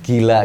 Gila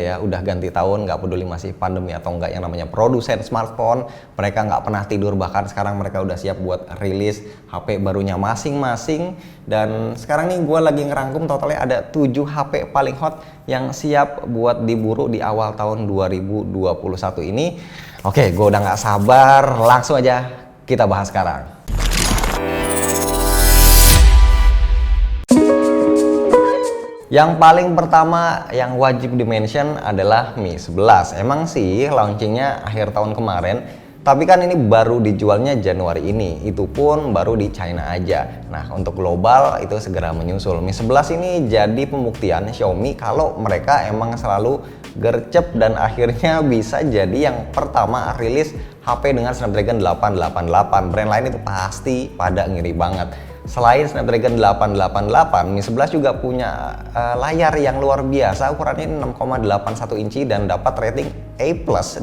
ya, udah ganti tahun, nggak peduli masih pandemi atau enggak, yang namanya produsen smartphone, mereka nggak pernah tidur, bahkan sekarang mereka udah siap buat rilis HP barunya masing-masing. Dan sekarang nih gue lagi ngerangkum totalnya ada 7 HP paling hot yang siap buat diburu di awal tahun 2021 ini. Oke, gue udah nggak sabar, langsung aja kita bahas sekarang. Yang paling pertama yang wajib di-mention adalah Mi 11. Emang sih launchingnya akhir tahun kemarin, tapi kan ini baru dijualnya Januari ini. Itu pun baru di China aja. Nah, untuk global itu segera menyusul. Mi 11 ini jadi pembuktian Xiaomi kalau mereka emang selalu gercep dan akhirnya bisa jadi yang pertama rilis HP dengan Snapdragon 888. Brand lain itu pasti pada ngiri banget. Selain Snapdragon 888, Mi 11 juga punya layar yang luar biasa, ukurannya 6,81 inci dan dapat rating A+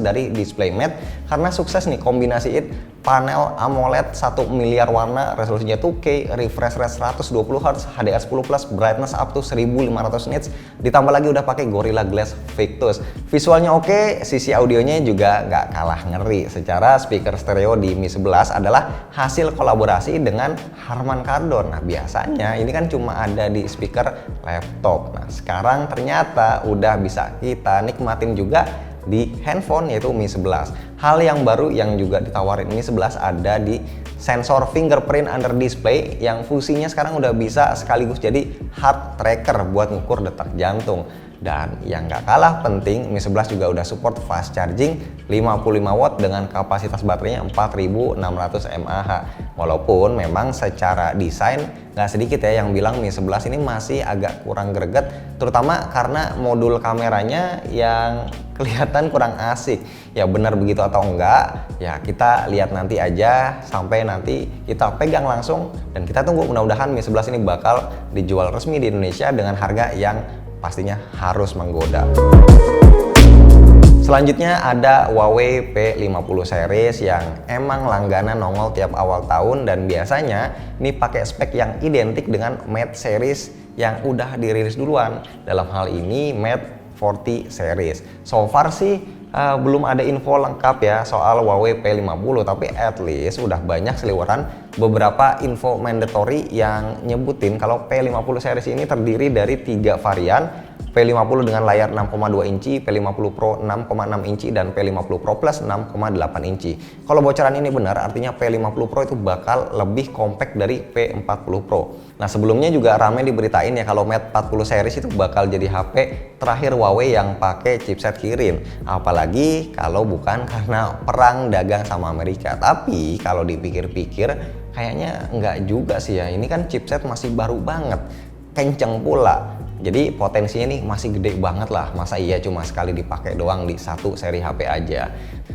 dari DisplayMate karena sukses nih kombinasiin panel AMOLED 1 miliar warna, resolusinya 2K, refresh rate 120Hz, HDR10+, brightness up to 1500 nits, ditambah lagi udah pakai Gorilla Glass Victus. Visualnya oke, sisi audionya juga nggak kalah ngeri. Secara speaker stereo di Mi 11 adalah hasil kolaborasi dengan Harman Kardon. Nah, biasanya ini kan cuma ada di speaker laptop. Nah, sekarang ternyata udah bisa kita nikmatin juga di handphone, yaitu Mi 11. Hal yang baru yang juga ditawarin Mi 11 ada di sensor fingerprint under display yang fungsinya sekarang udah bisa sekaligus jadi heart tracker buat ngukur detak jantung. Dan yang gak kalah penting, Mi 11 juga udah support fast charging 55 watt dengan kapasitas baterainya 4600 mAh. Walaupun memang secara desain gak sedikit ya yang bilang Mi 11 ini masih agak kurang greget, terutama karena modul kameranya yang kelihatan kurang asik. Ya benar begitu atau enggak, ya kita lihat nanti aja sampai nanti kita pegang langsung, dan kita tunggu, mudah-mudahan Mi 11 ini bakal dijual resmi di Indonesia dengan harga yang pastinya harus menggoda. Selanjutnya ada Huawei P50 series yang emang langganan nongol tiap awal tahun, dan biasanya ini pakai spek yang identik dengan Mate series yang udah dirilis duluan. Dalam hal ini Mate 40 series. So far sih belum ada info lengkap ya soal Huawei P50, tapi at least udah banyak seliweran beberapa info mandatory yang nyebutin kalau P50 series ini terdiri dari 3 varian. P50 dengan layar 6,2 inci, P50 Pro 6,6 inci, dan P50 Pro Plus 6,8 inci. Kalau bocoran ini benar, artinya P50 Pro itu bakal lebih compact dari P40 Pro. Nah, sebelumnya juga ramai diberitain ya kalau Mate 40 series itu bakal jadi HP terakhir Huawei yang pakai chipset Kirin. Apalagi kalau bukan karena perang dagang sama Amerika. Tapi kalau dipikir-pikir kayaknya nggak juga sih ya. Ini kan chipset masih baru banget, kenceng pula. Jadi potensinya nih masih gede banget lah, masa iya cuma sekali dipakai doang di satu seri HP aja.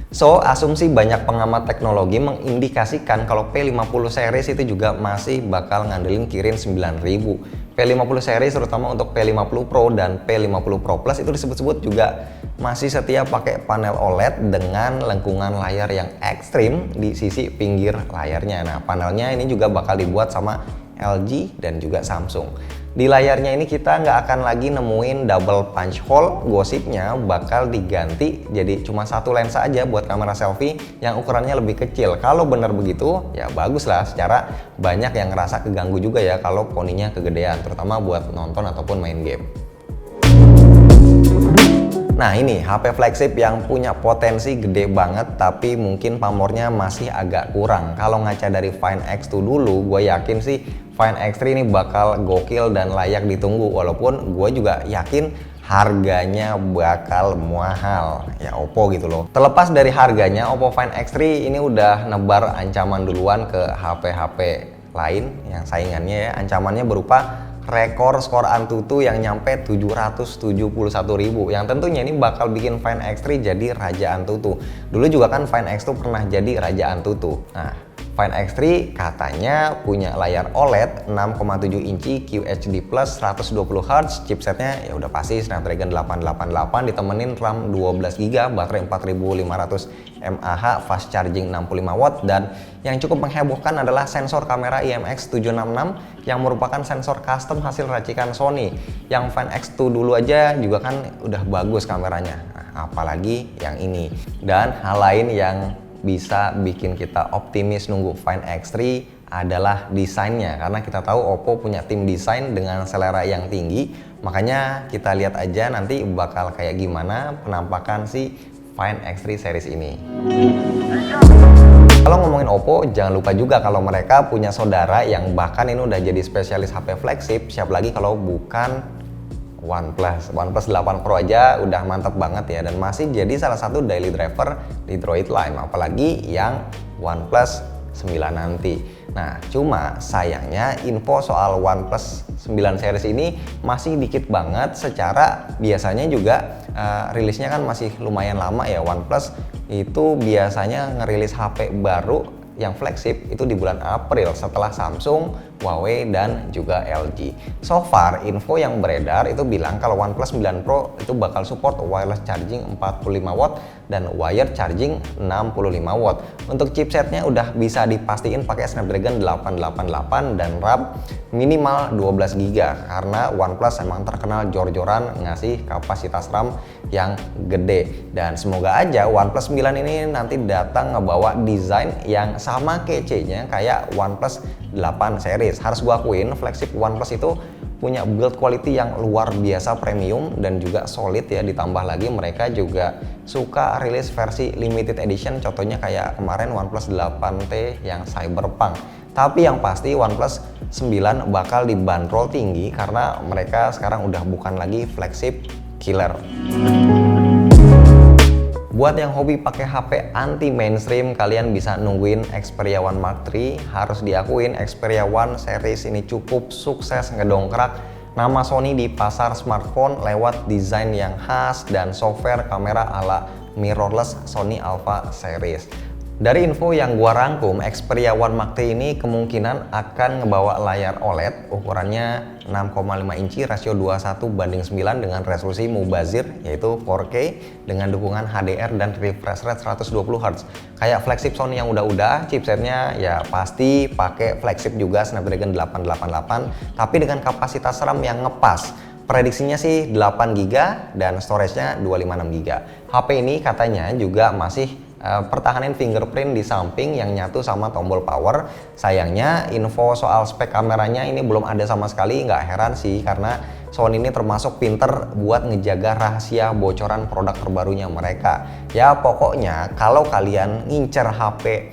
So, asumsi banyak pengamat teknologi mengindikasikan kalau P50 series itu juga masih bakal ngandelin Kirin 9000. P50 series terutama untuk P50 Pro dan P50 Pro Plus itu disebut-sebut juga masih setia pakai panel OLED dengan lengkungan layar yang ekstrim di sisi pinggir layarnya. Nah, panelnya ini juga bakal dibuat sama LG dan juga Samsung. Di layarnya ini kita nggak akan lagi nemuin double punch hole, gosipnya bakal diganti jadi cuma satu lensa aja buat kamera selfie yang ukurannya lebih kecil. Kalau bener begitu ya bagus lah, secara banyak yang ngerasa keganggu juga ya kalau poninya kegedean, terutama buat nonton ataupun main game. Nah, ini HP flagship yang punya potensi gede banget tapi mungkin pamornya masih agak kurang. Kalau ngaca dari Find X2 dulu, gue yakin sih Find X3 ini bakal gokil dan layak ditunggu, walaupun gue juga yakin harganya bakal mahal ya Oppo gitu loh. Terlepas dari harganya, Oppo Find X3 ini udah nebar ancaman duluan ke HP-HP lain yang saingannya ya. Ancamannya berupa rekor skor Antutu yang nyampe 771.000, yang tentunya ini bakal bikin Find X3 jadi raja Antutu. Dulu juga kan Find X2 pernah jadi raja Antutu. Nah, Find X3 katanya punya layar OLED 6,7 inci QHD Plus 120Hz, chipsetnya ya udah pasti Snapdragon 888 ditemenin RAM 12GB, baterai 4500 mAh, fast charging 65 watt, dan yang cukup menghebohkan adalah sensor kamera IMX766 yang merupakan sensor custom hasil racikan Sony. Yang Find X2 dulu aja juga kan udah bagus kameranya, nah, apalagi yang ini. Dan hal lain yang bisa bikin kita optimis nunggu Find X3 adalah desainnya, karena kita tahu Oppo punya tim desain dengan selera yang tinggi. Makanya kita lihat aja nanti bakal kayak gimana penampakan si Find X3 series ini. Kalau ngomongin Oppo, jangan lupa juga kalau mereka punya saudara yang bahkan ini udah jadi spesialis HP flagship. Siapa lagi kalau bukan OnePlus 8 Pro aja udah mantap banget ya, dan masih jadi salah satu daily driver di Droid Line, apalagi yang OnePlus 9 nanti. Nah, cuma sayangnya info soal OnePlus 9 series ini masih dikit banget. Secara biasanya juga rilisnya kan masih lumayan lama ya. OnePlus itu biasanya ngerilis HP baru yang flagship itu di bulan April setelah Samsung, Huawei, dan juga LG. So far, info yang beredar itu bilang kalau OnePlus 9 Pro itu bakal support wireless charging 45 watt dan wired charging 65 watt. Untuk chipsetnya udah bisa dipastiin pakai Snapdragon 888 dan RAM minimal 12GB, karena OnePlus emang terkenal jor-joran ngasih kapasitas RAM yang gede. Dan semoga aja OnePlus 9 ini nanti datang ngebawa desain yang sama kece-nya kayak OnePlus 8 series. Harus gua akuin flagship OnePlus itu punya build quality yang luar biasa premium dan juga solid ya. Ditambah lagi mereka juga suka rilis versi limited edition, contohnya kayak kemarin OnePlus 8T yang Cyberpunk. Tapi yang pasti OnePlus 9 bakal dibanderol tinggi karena mereka sekarang udah bukan lagi flagship killer. Buat yang hobi pakai HP anti mainstream, kalian bisa nungguin Xperia One Mark III. Harus diakuin Xperia One series ini cukup sukses ngedongkrak nama Sony di pasar smartphone lewat desain yang khas dan software kamera ala mirrorless Sony Alpha series. Dari info yang gua rangkum, Xperia One Mark III ini kemungkinan akan ngebawa layar OLED ukurannya 6,5 inci rasio 21:9 dengan resolusi mubazir yaitu 4K dengan dukungan HDR dan refresh rate 120Hz. Kayak flagship Sony yang udah-udah, chipsetnya ya pasti pakai flagship juga Snapdragon 888 tapi dengan kapasitas RAM yang ngepas. Prediksinya sih 8GB dan storage-nya 256GB. HP ini katanya juga masih pertahanan fingerprint di samping yang nyatu sama tombol power. Sayangnya info soal spek kameranya ini belum ada sama sekali. Nggak heran sih karena Sony ini termasuk pinter buat ngejaga rahasia bocoran produk terbarunya mereka. Ya pokoknya kalau kalian ngincer HP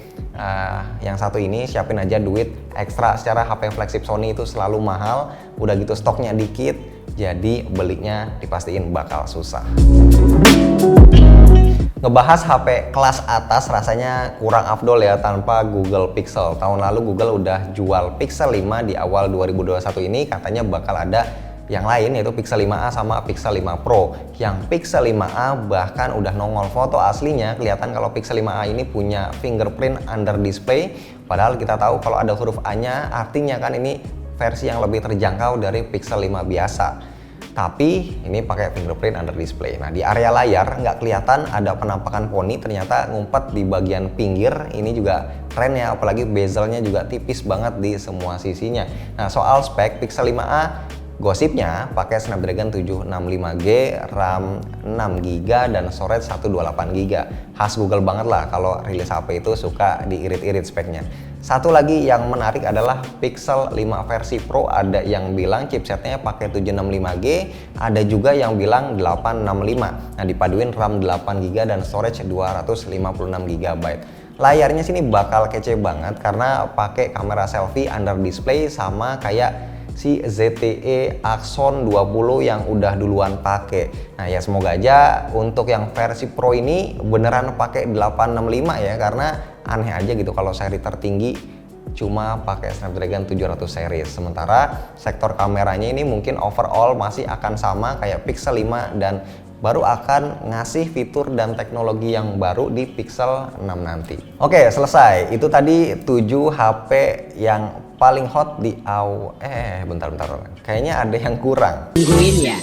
yang satu ini, siapin aja duit ekstra. Secara HP flagship Sony itu selalu mahal, udah gitu stoknya dikit, jadi belinya dipastiin bakal susah. Ngebahas HP kelas atas rasanya kurang afdol ya tanpa Google Pixel. Tahun lalu Google udah jual Pixel 5 di awal 2021 ini, katanya bakal ada yang lain yaitu Pixel 5a sama Pixel 5 Pro. Yang Pixel 5a bahkan udah nongol foto aslinya, kelihatan kalau Pixel 5a ini punya fingerprint under display. Padahal kita tahu kalau ada huruf A-nya artinya kan ini versi yang lebih terjangkau dari Pixel 5 biasa. Tapi ini pakai fingerprint under display. Nah, di area layar nggak kelihatan ada penampakan poni, ternyata ngumpet di bagian pinggir. Ini juga keren ya, apalagi bezelnya juga tipis banget di semua sisinya. Nah, soal spek Pixel 5a gosipnya pakai Snapdragon 765G, RAM 6GB dan storage 128GB. Khas Google banget lah kalau rilis HP itu suka diirit-irit speknya. Satu lagi yang menarik adalah Pixel 5 versi Pro, ada yang bilang chipsetnya pakai 765G, ada juga yang bilang 865. Nah, dipaduin RAM 8GB dan storage 256GB. Layarnya sini bakal kece banget karena pakai kamera selfie under display sama kayak si ZTE Axon 20 yang udah duluan pakai. Nah, ya semoga aja untuk yang versi Pro ini beneran pakai 865 ya, karena aneh aja gitu kalau seri tertinggi cuma pakai Snapdragon 700 series. Sementara sektor kameranya ini mungkin overall masih akan sama kayak Pixel 5 dan baru akan ngasih fitur dan teknologi yang baru di Pixel 6 nanti. Oke, selesai. Itu tadi 7 HP yang paling hot di bentar. Kayaknya ada yang kurang. Tungguin ya.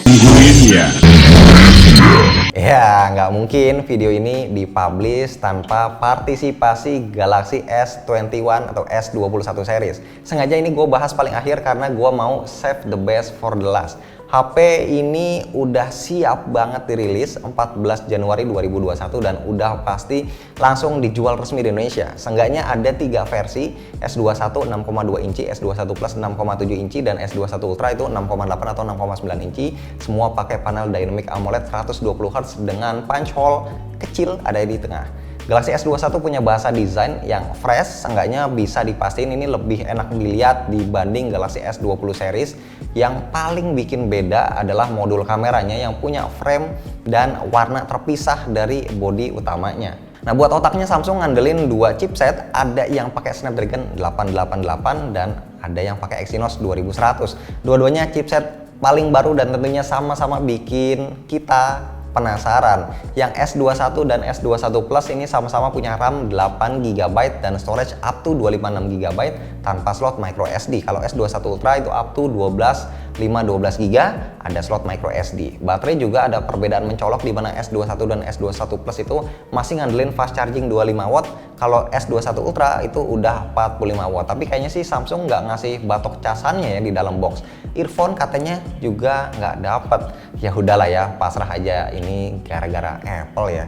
Ya, nggak mungkin video ini dipublish tanpa partisipasi Galaxy S21 atau S21 series. Sengaja ini gue bahas paling akhir karena gue mau save the best for the last. HP ini udah siap banget dirilis 14 Januari 2021 dan udah pasti langsung dijual resmi di Indonesia. Seenggaknya ada 3 versi, S21 6,2 inci, S21 Plus 6,7 inci, dan S21 Ultra itu 6,8 atau 6,9 inci. Semua pakai panel Dynamic AMOLED 120Hz dengan punch hole kecil ada di tengah. Galaxy S21 punya bahasa desain yang fresh, seenggaknya bisa dipastiin ini lebih enak dilihat dibanding Galaxy S20 series. Yang paling bikin beda adalah modul kameranya yang punya frame dan warna terpisah dari bodi utamanya. Nah, buat otaknya Samsung ngandelin 2 chipset, ada yang pakai Snapdragon 888 dan ada yang pakai Exynos 2100. Dua-duanya chipset paling baru dan tentunya sama-sama bikin kita penasaran. Yang S21 dan S21 Plus ini sama-sama punya RAM 8GB dan storage up to 256GB tanpa slot micro SD. Kalau S21 Ultra itu up to 12GB ada slot micro SD. Baterai juga ada perbedaan mencolok di mana S21 dan S21 Plus itu masih ngandelin fast charging 25W. Kalau S21 Ultra itu udah 45W. Tapi kayaknya sih Samsung nggak ngasih batok casannya ya di dalam box. Earphone katanya juga nggak dapet. Ya udahlah ya, pasrah aja, ini gara-gara Apple ya.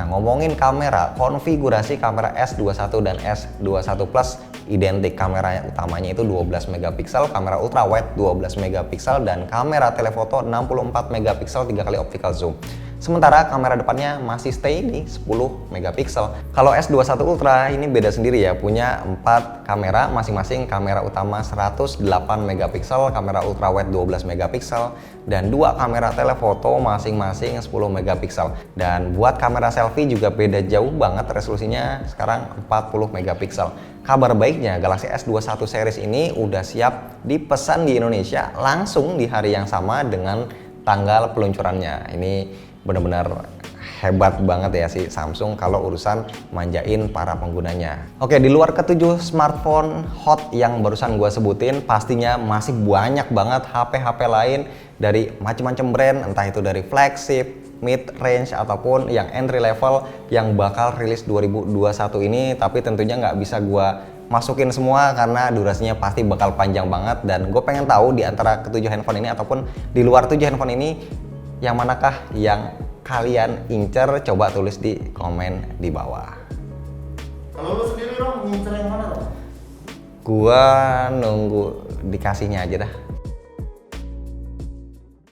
Nah, ngomongin kamera, konfigurasi kamera S21 dan S21 Plus identik. Kamera utamanya itu 12 megapiksel, kamera ultra wide 12 megapiksel, dan kamera telefoto 64 megapiksel 3 kali optical zoom. Sementara kamera depannya masih stay di 10 megapiksel. Kalau S21 Ultra ini beda sendiri ya, punya 4 kamera masing-masing. Kamera utama 108 megapiksel, kamera ultra wide 12 megapiksel, dan 2 kamera telefoto masing-masing 10 megapiksel. Dan buat kamera selfie juga beda jauh banget, resolusinya sekarang 40 megapiksel. Kabar baiknya Galaxy S21 series ini udah siap dipesan di Indonesia langsung di hari yang sama dengan tanggal peluncurannya. Ini benar-benar hebat banget ya si Samsung kalau urusan manjain para penggunanya. Oke, di luar ketujuh smartphone hot yang barusan gue sebutin, pastinya masih banyak banget HP-HP lain dari macam-macam brand, entah itu dari flagship, mid range, ataupun yang entry level yang bakal rilis 2021 ini. Tapi tentunya nggak bisa gue masukin semua karena durasinya pasti bakal panjang banget, dan gue pengen tahu di antara ketujuh handphone ini ataupun di luar 7 handphone ini yang manakah yang kalian incer. Coba tulis di komen di bawah. Kalau lu sendiri Rom, ngincer yang mana Rom? Gua nunggu dikasihnya aja dah.